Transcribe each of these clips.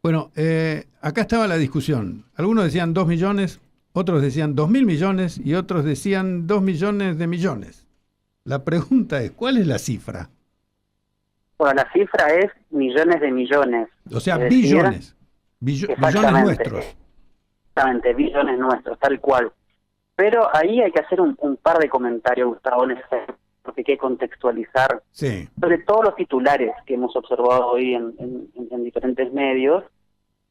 Bueno, acá estaba la discusión. Algunos decían 2 millones, otros decían 2.000 millones y otros decían 2 millones de millones. La pregunta es, ¿cuál es la cifra? Bueno, la cifra es millones de millones. O sea, Es decir, billones. Billones exactamente, nuestros. exactamente, billones nuestros, tal cual. Pero ahí hay que hacer un par de comentarios, Gustavo, necesario, porque hay que contextualizar Sí. sobre todos los titulares que hemos observado hoy en diferentes medios,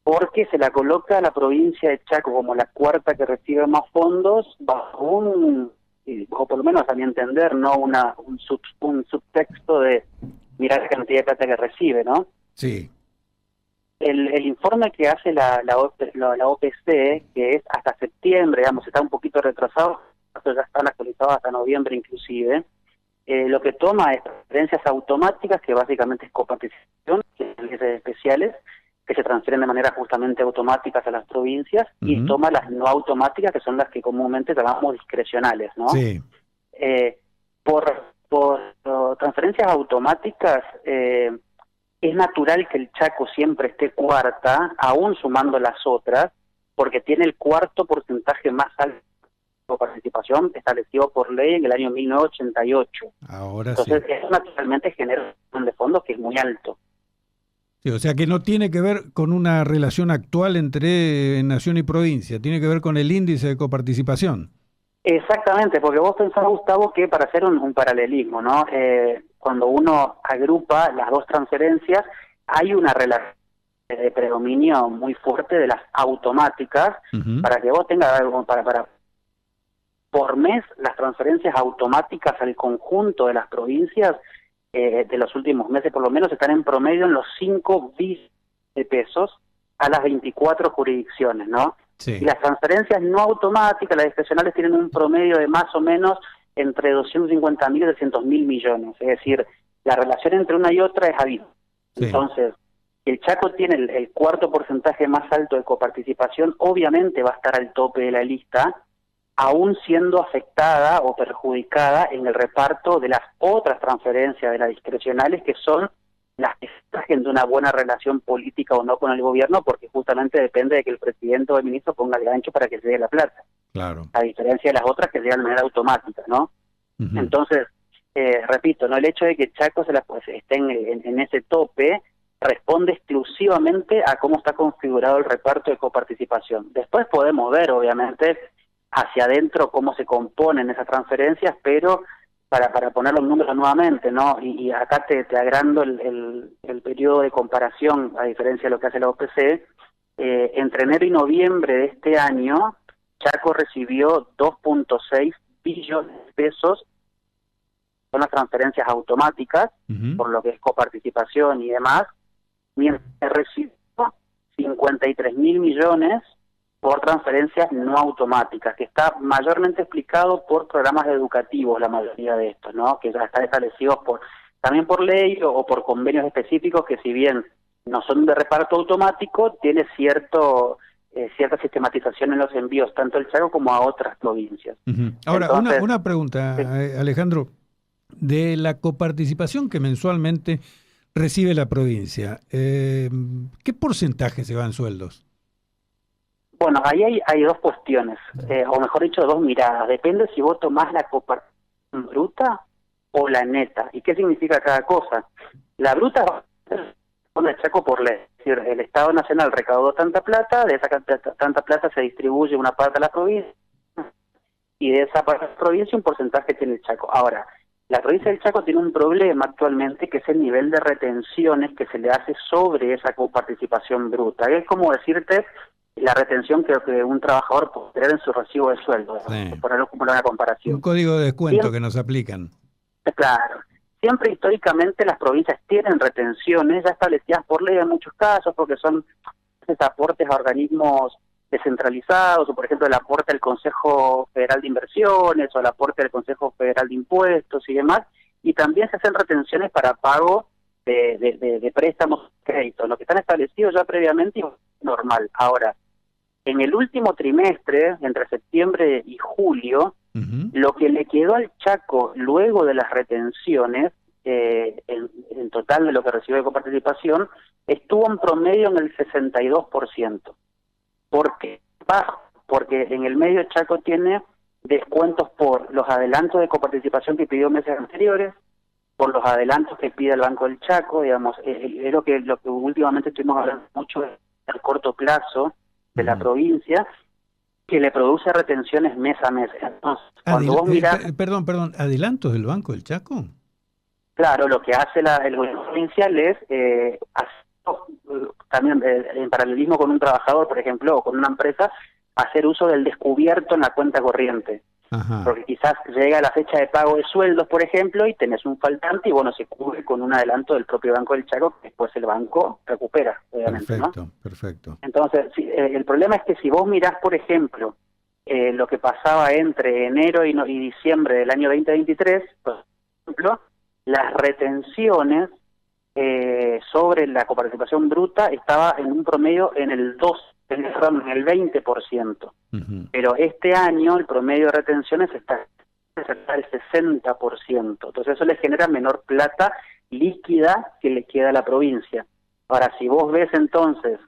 porque se la coloca a la provincia de Chaco como la cuarta que recibe más fondos, bajo o por lo menos a mi entender, no un subtexto de mirar la cantidad de plata que recibe, ¿no? Sí. El informe que hace la OPC, que es hasta septiembre, digamos, está un poquito retrasado, ya están actualizados hasta noviembre inclusive, lo que toma es transferencias automáticas, que básicamente es coparticipación, que son leyes especiales, que se transfieren de manera justamente automáticas a las provincias, y toma las no automáticas, que son las que comúnmente llamamos discrecionales, ¿no? Sí. Por transferencias automáticas, es natural que el Chaco siempre esté cuarta, aún sumando las otras, porque tiene el cuarto porcentaje más alto de participación establecido por ley en el año 1988. Ahora Entonces, sí. eso naturalmente genera un de fondos que es muy alto. Sí, o sea que no tiene que ver con una relación actual entre nación y provincia, tiene que ver con el índice de coparticipación. Exactamente, porque vos pensás, Gustavo, que para hacer un paralelismo, ¿no? Cuando uno agrupa las dos transferencias, hay una relación de predominio muy fuerte de las automáticas, para que vos tengas algo, para por mes, las transferencias automáticas al conjunto de las provincias de los últimos meses, por lo menos, están en promedio en los 5 billones de pesos a las 24 jurisdicciones, ¿no? Sí. Y las transferencias no automáticas, las discrecionales, tienen un promedio de más o menos entre 250.000 y 300.000 millones. Es decir, la relación entre una y otra es abismal. Sí. Entonces, el Chaco tiene el cuarto porcentaje más alto de coparticipación, obviamente va a estar al tope de la lista, aún siendo afectada o perjudicada en el reparto de las otras transferencias de las discrecionales, que son las que surgen de una buena relación política o no con el gobierno, porque justamente depende de que el presidente o el ministro ponga el gancho para que llegue la plata. Claro. A diferencia de las otras que llegan de manera automática, ¿no? Entonces, repito, no, el hecho de que Chaco esté en ese tope responde exclusivamente a cómo está configurado el reparto de coparticipación. Después podemos ver, obviamente, hacia adentro cómo se componen esas transferencias, pero para poner los números nuevamente, ¿no? Y acá te agrando el periodo de comparación, a diferencia de lo que hace la OPC, entre enero y noviembre de este año, Chaco recibió 2.6 billones de pesos, son las transferencias automáticas, por lo que es coparticipación y demás, mientras recibió 53.000 millones por transferencias no automáticas, que está mayormente explicado por programas educativos, la mayoría de estos, ¿no? Que ya están establecidos también por ley o por convenios específicos, que si bien no son de reparto automático, tiene cierta sistematización en los envíos, tanto al Chaco como a otras provincias. Ahora, Entonces, una pregunta, Alejandro, de la coparticipación que mensualmente recibe la provincia, ¿qué porcentaje se va en sueldos? Bueno, ahí hay dos cuestiones, o mejor dicho, dos miradas. Depende si vos tomás la coparticipación bruta o la neta. ¿Y qué significa cada cosa? La bruta responde al Chaco por ley. Es decir, el Estado Nacional recaudó tanta plata, de esa tanta plata se distribuye una parte a la provincia, y de esa parte de la provincia un porcentaje tiene el Chaco. Ahora, la provincia del Chaco tiene un problema actualmente, que es el nivel de retenciones que se le hace sobre esa coparticipación bruta. Es como decirte la retención que un trabajador puede tener en su recibo de sueldo, Sí. ponerlo como una comparación. Un código de descuento Siempre, que nos aplican. claro, siempre históricamente las provincias tienen retenciones ya establecidas por ley en muchos casos, porque son aportes a organismos descentralizados, o por ejemplo el aporte al Consejo Federal de Inversiones, o el aporte al Consejo Federal de Impuestos y demás, y también se hacen retenciones para pago de préstamos, créditos, lo que están establecidos ya previamente y normal. Ahora, en el último trimestre, entre septiembre y julio, lo que le quedó al Chaco luego de las retenciones en total de lo que recibió de coparticipación, estuvo en promedio en el 62%. ¿Por qué? Bajo, porque en el medio Chaco tiene descuentos por los adelantos de coparticipación que pidió meses anteriores, por los adelantos que pide el Banco del Chaco, digamos, es lo que últimamente estuvimos hablando mucho del corto plazo de la provincia, que le produce retenciones mes a mes. Entonces, cuando vos mirás... Perdón, ¿adelantos del Banco del Chaco? Claro, lo que hace el gobierno provincial es también en paralelismo con un trabajador, por ejemplo, o con una empresa, hacer uso del descubierto en la cuenta corriente. Ajá. Porque quizás llega la fecha de pago de sueldos, por ejemplo, y tenés un faltante y bueno, se cubre con un adelanto del propio Banco del Chaco, que después el banco recupera, obviamente. Perfecto, ¿no? Perfecto. Entonces, el problema es que si vos mirás, por ejemplo, lo que pasaba entre enero y diciembre del año 2023, por ejemplo, las retenciones sobre la coparticipación bruta estaba en un promedio en el 20%. Pero este año el promedio de retenciones está cerca del 60%. Entonces eso le genera menor plata líquida que le queda a la provincia. Ahora, si vos ves entonces,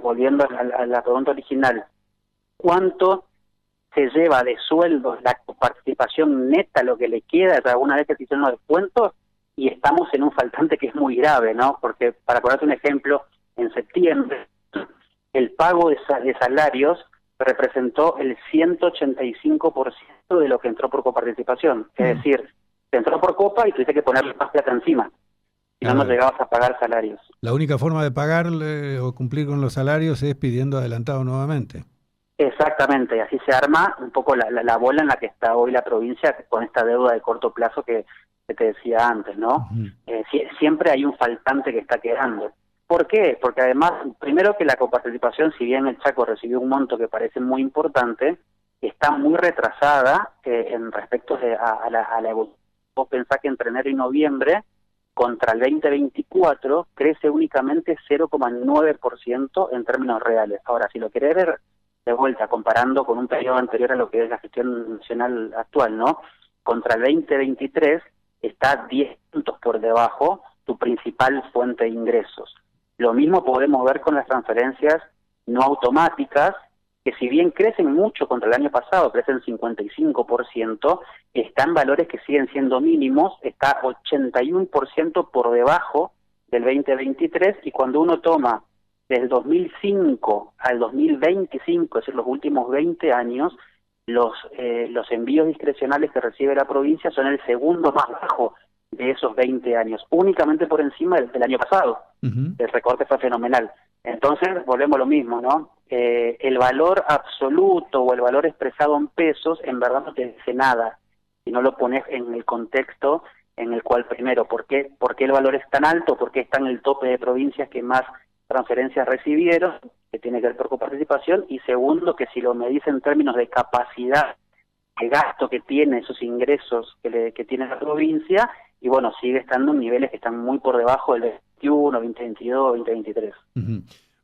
volviendo a la pregunta original, ¿cuánto se lleva de sueldos la participación neta, lo que le queda alguna vez que se hicieron los descuentos? Y estamos en un faltante que es muy grave, ¿no? Porque, para ponerte un ejemplo, en septiembre el pago de salarios representó el 185% de lo que entró por coparticipación. Es decir, te entró por copa y tuviste que ponerle más plata encima. Si no, no llegabas a pagar salarios. La única forma de pagar o cumplir con los salarios es pidiendo adelantado nuevamente. Exactamente, y así se arma un poco la bola en la que está hoy la provincia con esta deuda de corto plazo que te decía antes, ¿no? Siempre hay un faltante que está quedando. ¿Por qué? Porque además, primero que la coparticipación, si bien el Chaco recibió un monto que parece muy importante, está muy retrasada en respecto a la evolución. Vos pensás que entre enero y noviembre, contra el 2024, crece únicamente 0,9% en términos reales. Ahora, si lo querés ver de vuelta, comparando con un periodo anterior a lo que es la gestión nacional actual, ¿no? Contra el 2023 está 10 puntos por debajo tu principal fuente de ingresos. Lo mismo podemos ver con las transferencias no automáticas, que si bien crecen mucho contra el año pasado, crecen 55%, están valores que siguen siendo mínimos, está 81% por debajo del 2023, y cuando uno toma del 2005 al 2025, es decir, los últimos 20 años, los envíos discrecionales que recibe la provincia son el segundo más bajo de esos 20 años, únicamente por encima del año pasado. El recorte fue fenomenal. Entonces, volvemos a lo mismo, ¿no? El valor absoluto o el valor expresado en pesos en verdad no te dice nada si no lo pones en el contexto en el cual, primero, ¿por qué el valor es tan alto? ¿Por qué está en el tope de provincias que más transferencias recibieron, que tiene que ver por coparticipación? Y segundo, que si lo medís en términos de capacidad de gasto que tiene, esos ingresos que tiene la provincia, y bueno, sigue estando en niveles que están muy por debajo del 2021, 2022, 2023.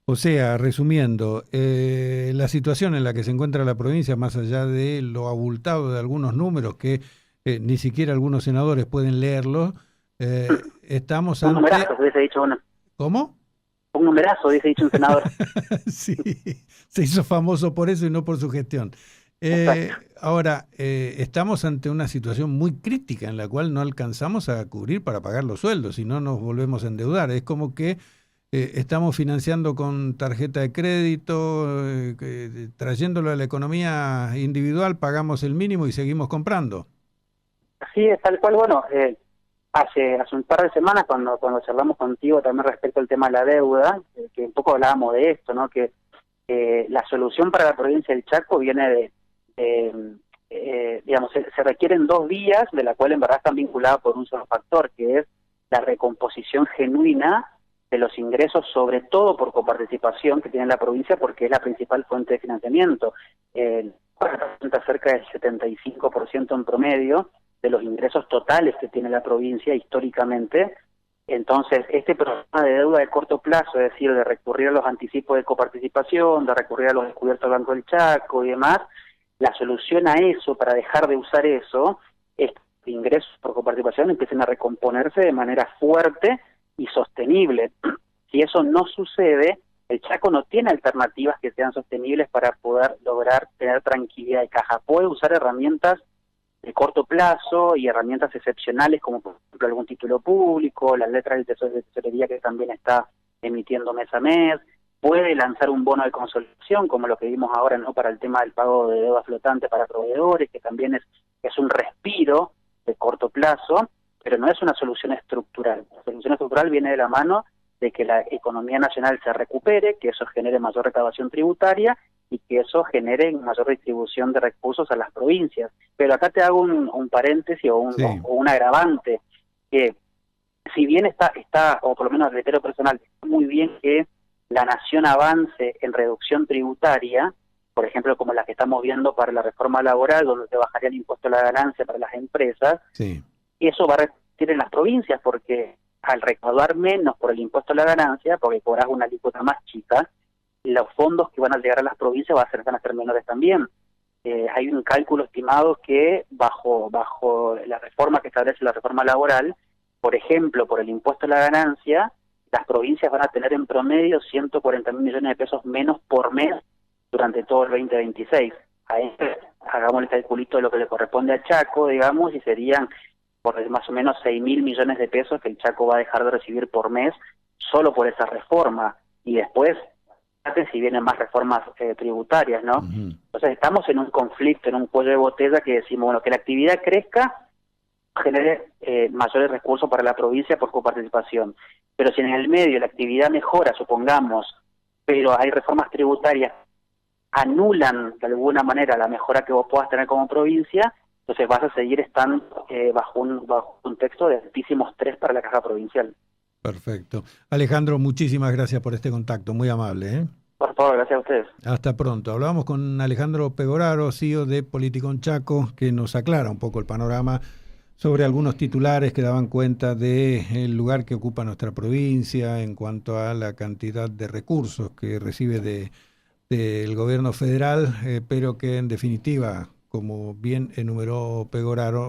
O sea, resumiendo, la situación en la que se encuentra la provincia, más allá de lo abultado de algunos números que ni siquiera algunos senadores pueden leerlos, estamos ante... Un numerazo, hubiese dicho uno. ¿Cómo? Un numerazo, hubiese dicho un senador. Sí, se hizo famoso por eso y no por su gestión. Ahora, estamos ante una situación muy crítica en la cual no alcanzamos a cubrir para pagar los sueldos, y no nos volvemos a endeudar. Es como que estamos financiando con tarjeta de crédito, trayéndolo a la economía individual, pagamos el mínimo y seguimos comprando. Así es, tal cual. Bueno, hace un par de semanas cuando charlamos contigo también respecto al tema de la deuda, que un poco hablábamos de esto, ¿no? Que la solución para la provincia del Chaco viene digamos, se requieren 2 vías, de la cual en verdad están vinculadas por un solo factor, que es la recomposición genuina de los ingresos, sobre todo por coparticipación que tiene la provincia, porque es la principal fuente de financiamiento. Representa cerca del 75% en promedio de los ingresos totales que tiene la provincia históricamente. Entonces, este programa de deuda de corto plazo, es decir, de recurrir a los anticipos de coparticipación, de recurrir a los descubiertos del Banco del Chaco y demás, la solución a eso, para dejar de usar eso, es ingresos por coparticipación empiecen a recomponerse de manera fuerte y sostenible. Si eso no sucede, el Chaco no tiene alternativas que sean sostenibles para poder lograr tener tranquilidad de caja. Puede usar herramientas de corto plazo y herramientas excepcionales como por ejemplo algún título público, las letras del Tesoro de Tesorería que también está emitiendo mes a mes, puede lanzar un bono de consolidación como lo que vimos ahora, ¿no?, para el tema del pago de deuda flotante para proveedores, que también es un respiro de corto plazo, pero no es una solución estructural. La solución estructural viene de la mano de que la economía nacional se recupere, que eso genere mayor recaudación tributaria y que eso genere mayor distribución de recursos a las provincias. Pero acá te hago un paréntesis o un agravante, que si bien está, o por lo menos a criterio personal, está muy bien que la nación avance en reducción tributaria, por ejemplo, como la que estamos viendo para la reforma laboral, donde se bajaría el impuesto a la ganancia para las empresas, y eso va a repercutir en las provincias, porque al recaudar menos por el impuesto a la ganancia, porque cobras una alícuota más chica, los fondos que van a llegar a las provincias van a ser menores también. Hay un cálculo estimado que bajo la reforma que establece la reforma laboral, por ejemplo, por el impuesto a la ganancia, las provincias van a tener en promedio 140.000 millones de pesos menos por mes durante todo el 2026. Ahí hagamos el calculito de lo que le corresponde a Chaco, digamos, y serían por más o menos 6.000 millones de pesos que el Chaco va a dejar de recibir por mes solo por esa reforma. Y después, si vienen más reformas tributarias, ¿no? Entonces estamos en un conflicto, en un cuello de botella que decimos, bueno, que la actividad crezca, genere mayores recursos para la provincia por coparticipación. Pero si en el medio la actividad mejora, supongamos, pero hay reformas tributarias anulan de alguna manera la mejora que vos puedas tener como provincia, entonces vas a seguir estando bajo un contexto de altísimo estrés para la caja provincial. Perfecto. Alejandro, muchísimas gracias por este contacto, muy amable, ¿eh? Por favor, gracias a ustedes. Hasta pronto. Hablamos con Alejandro Pegoraro, CEO de Politicón Chaco, que nos aclara un poco el panorama sobre algunos titulares que daban cuenta del lugar que ocupa nuestra provincia en cuanto a la cantidad de recursos que recibe del gobierno federal, pero que en definitiva, como bien enumeró Pegoraro,